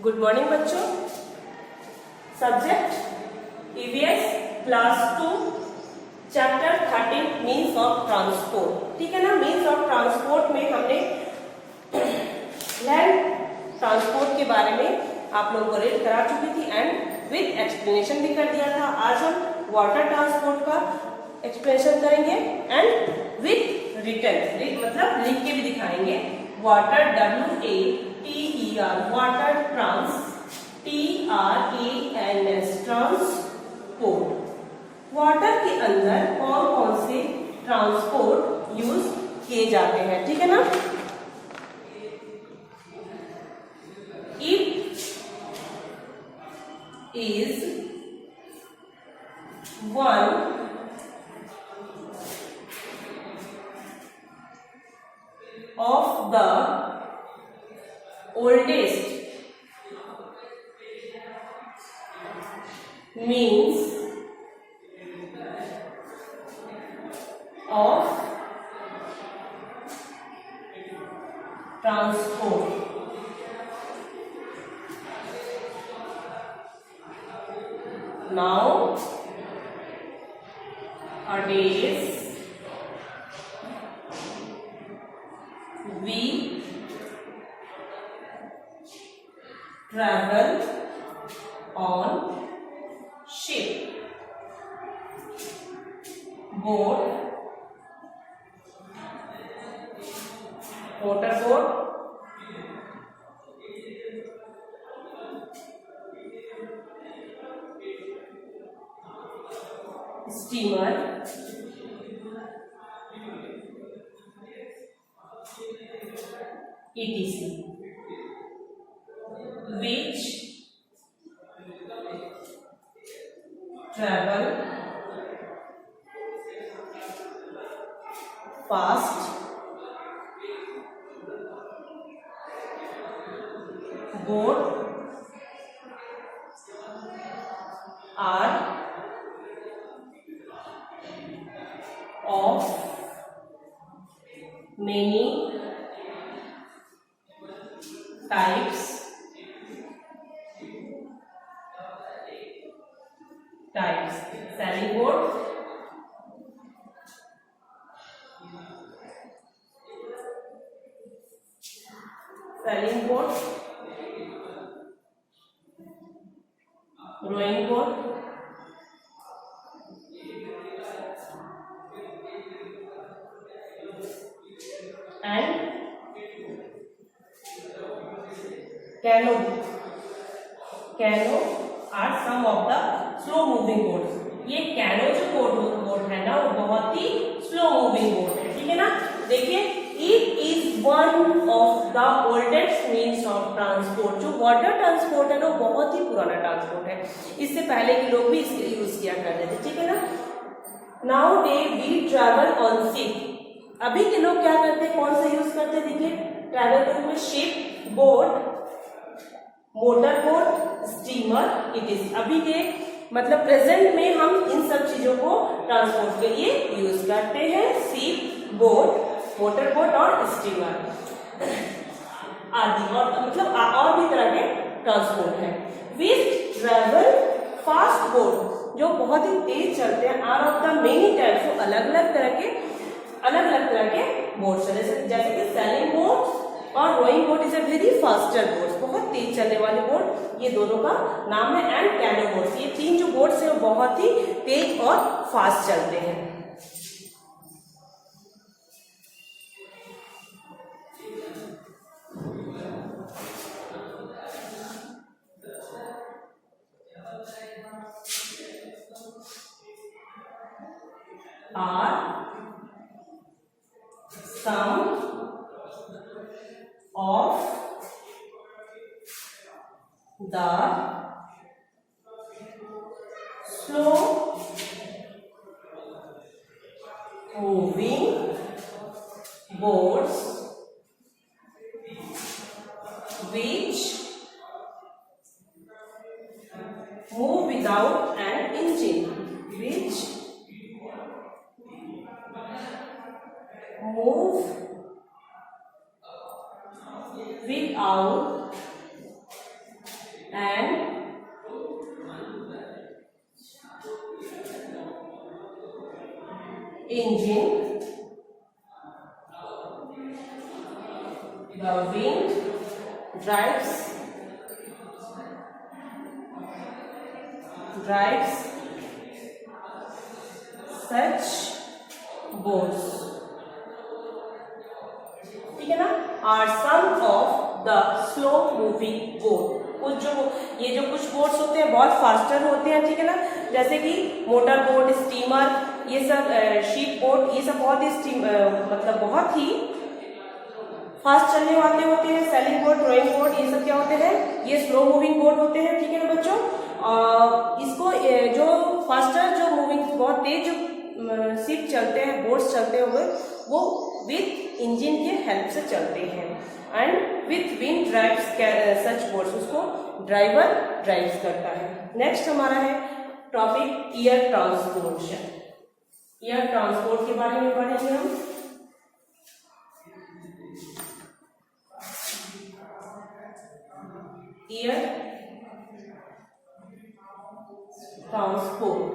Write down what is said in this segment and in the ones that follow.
Good morning बच्चों। Subject EVS class 2 chapter 13 means of transport. ठीक है ना। मीन्स ऑफ ट्रांसपोर्ट में हमने लैंड ट्रांसपोर्ट के बारे में आप लोगों को रीड करा चुकी थी एंड विद एक्सप्लेनेशन भी कर दिया था। आज हम वाटर ट्रांसपोर्ट का एक्सप्लेनेशन करेंगे एंड विद रिटन मतलब लिख के भी दिखाएंगे। Water WATER water TRANS transport. Water के अंदर कौन कौन से ट्रांसपोर्ट यूज किए जाते हैं। ठीक है ना। It is one of the oldest means of transport. Nowadays we travel on ship, boat, motorboat, steamer, etc. which travel fast, boat are of many types sailing boat, rowing boat, and canoe are some of the slow moving boats। ये canoe जो boat है ना वो बहुत ही slow moving boat है। ठीक है ना। देखिए it is one of the oldest means of transport. जो वाटर ट्रांसपोर्ट है ना वो बहुत ही पुराना ट्रांसपोर्ट है। इससे पहले के लोग भी इसके यूज किया करते थे। ठीक है ना। Now day we travel on ship. अभी के लोग क्या करते हैं, कौन सा यूज करते हैं। देखिए ट्रैवल करने में ship, boat, motor boat, steamer it. अभी के मतलब प्रेजेंट में हम इन सब चीजों को ट्रांसपोर्ट के लिए यूज करते हैं। शिप, बोट, मोटर बोट और स्टीमर आदि और मतलब और भी तरह के ट्रांसपोर्ट है। विच ट्रैवल फास्ट बोट जो बहुत ही तेज चलते हैं। Are of the many types अलग अलग तरह के बोट्स है। जैसे कि सैलिंग बोट और rowing boat is a very faster boat, बहुत तेज चलने वाले बोट। ये दोनों का नाम है। एंड कैनो बोट्स, ये तीन जो बोट्स है वो बहुत ही तेज और फास्ट चलते हैं। are some of the slow moving boats which move without an engine, which move without and engine, the wind drives such boats, ठीक है ना, are some of the slow moving boat. कुछ जो कुछ बोट्स होते हैं बहुत फास्टर होते हैं, ठीक है ना, जैसे कि मोटर बोट, स्टीमर, ये सब शिप बोट, ये सब बहुत ही मतलब बहुत ही फास्ट चलने वाले होते हैं। सेलिंग बोट, रोइंग बोट, ये सब क्या होते हैं, ये स्लो मूविंग बोट होते हैं, ठीक है ना बच्चों। इसको जो फास्टर जो मूविंग बहुत तेज जो शिप चलते हैं, बोट्स चलते हुए, वो विथ इंजन के हेल्प से चलते हैं। And with wind drives such boats, उसको ड्राइवर ड्राइव्स करता है। नेक्स्ट हमारा है topic air transportation. Air transport के बारे में पढ़ेंगे हम। Air transport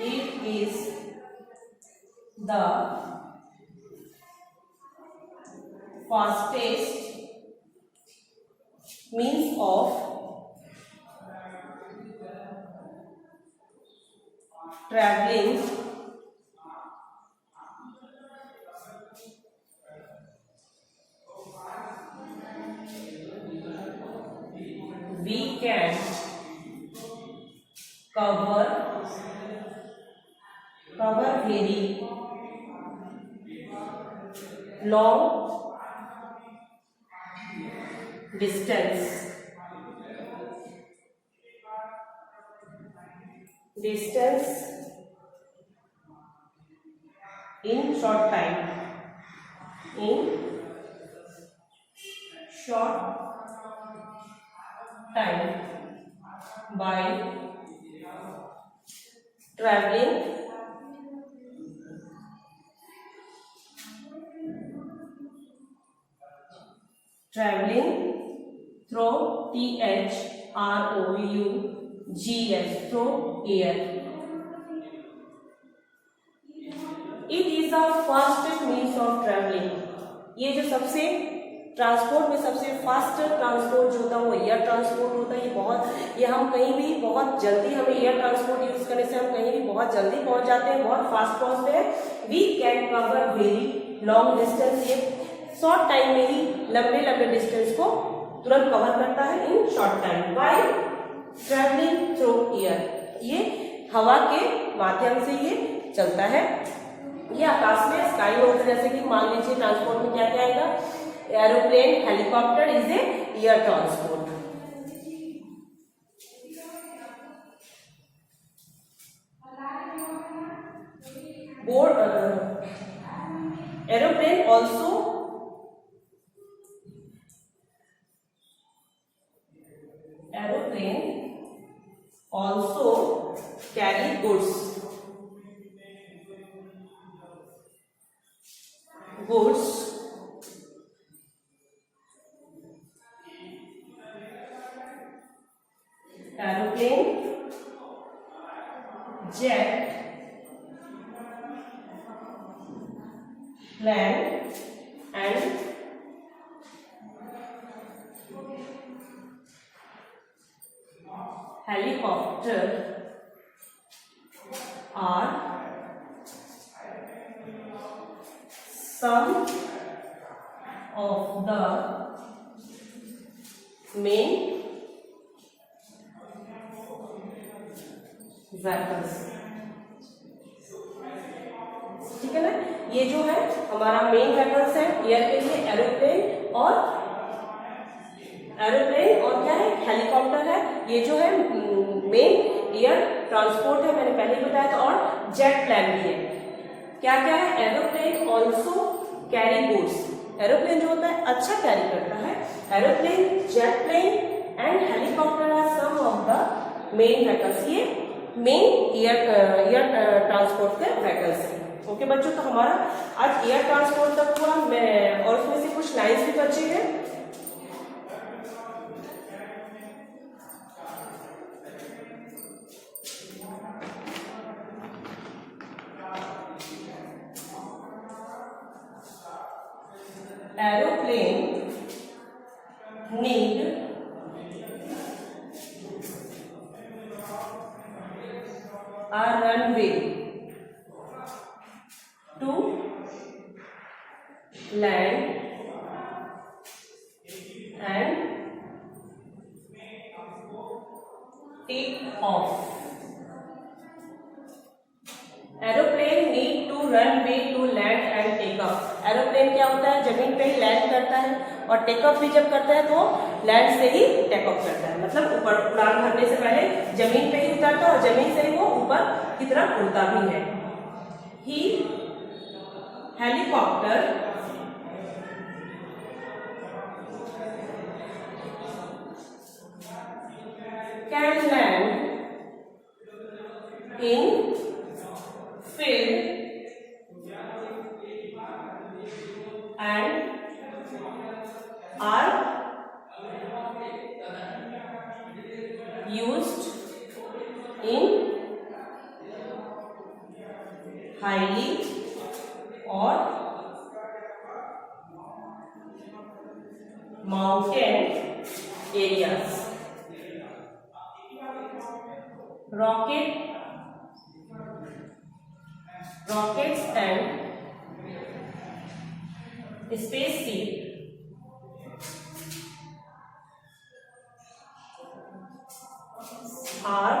it is the fastest means of traveling we can cover very long distance in short time by traveling through THROUGH through air. It is the fastest means of traveling. ये जो सबसे transport में सबसे fast transport जो होता है वो air transport होता है। ये हम कहीं भी बहुत जल्दी, हमें एयर ट्रांसपोर्ट यूज करने से हम कहीं भी बहुत जल्दी पहुंच जाते हैं, बहुत फास्ट पहुंचते हैं। We can cover very long distance, ये शॉर्ट टाइम में ही लंबे डिस्टेंस को तुरंत कवर करता है in short time by travelling through air. ये हवा के माध्यम से ये चलता है। ये आकाश में स्काई होता है, जैसे कि मान लीजिए ट्रांसपोर्ट में क्या क्या आएगा, aeroplane, helicopter is a air transport. Board aeroplane also carry goods aeroplane, jet, plane and helicopter are some of the main vehicles, ठीक है ना। ये जो है हमारा मेन व्हीकल्स है एयर के लिए, एरोप्लेन और क्या है, हेलीकॉप्टर है। ये जो है मेन एयर ट्रांसपोर्ट है, मैंने पहले ही बताया था। और जेट प्लेन भी है। क्या क्या है, aeroplane also carry goods, aeroplane जो होता है अच्छा कैरी करता है। Aeroplane, jet plane and helicopter are some of the main vehicles. ये मेन एयर ट्रांसपोर्ट के व्हीकल्स हैं। ओके बच्चों, तो हमारा आज एयर ट्रांसपोर्ट तक हुआ, मैं और उसमें से कुछ लाइन्स भी बचे हैं। Aeroplane need a runway to land and take off. Aeroplane need to runway to land and take off. Aeroplane क्या होता है, जमीन पे ही लैंड करता है और टेक ऑफ भी जब करता है तो लैंड से ही टेक ऑफ करता है, मतलब ऊपर उड़ान भरने से पहले जमीन पे ही उतरता है और जमीन से ही वो ऊपर की तरफ उड़ता भी है। ही helicopter can land in field and are used in highly or mountain areas. Rockets and spaceship are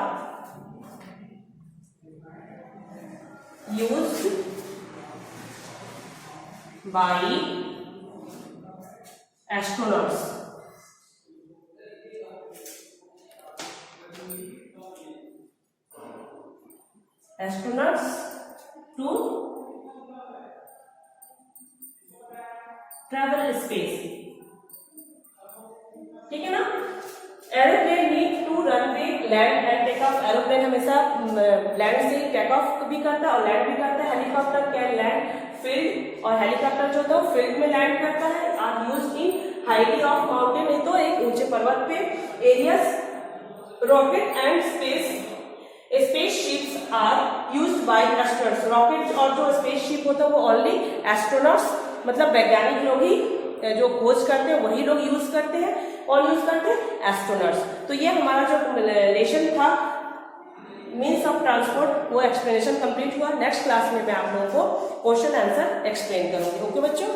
used by astronauts. To travel space, ठीक है ना। Aeroplane need to runway land and take off. Aeroplane हमेशा land से take off भी करता है और land भी करता है। हेलीकॉप्टर कैन लैंड फील्ड, और हेलीकॉप्टर जो तो फील्ड में लैंड करता है। Are used in highly of mountain, है तो एक ऊंचे पर्वत पे areas. Rocket and spaceships are used by astronauts. Rocket और जो स्पेसशिप होता है वो ओनली एस्ट्रोनॉट्स, मतलब वैज्ञानिक लोग ही जो खोज करते हैं वही लोग यूज करते हैं। और यूज करते हैं एस्ट्रोनॉट्स। तो ये हमारा जो लेसन था मीन्स ऑफ ट्रांसपोर्ट, वो एक्सप्लेनेशन कंप्लीट हुआ। नेक्स्ट क्लास में मैं आप लोगों को क्वेश्चन आंसर एक्सप्लेन करूंगी। ओके बच्चों।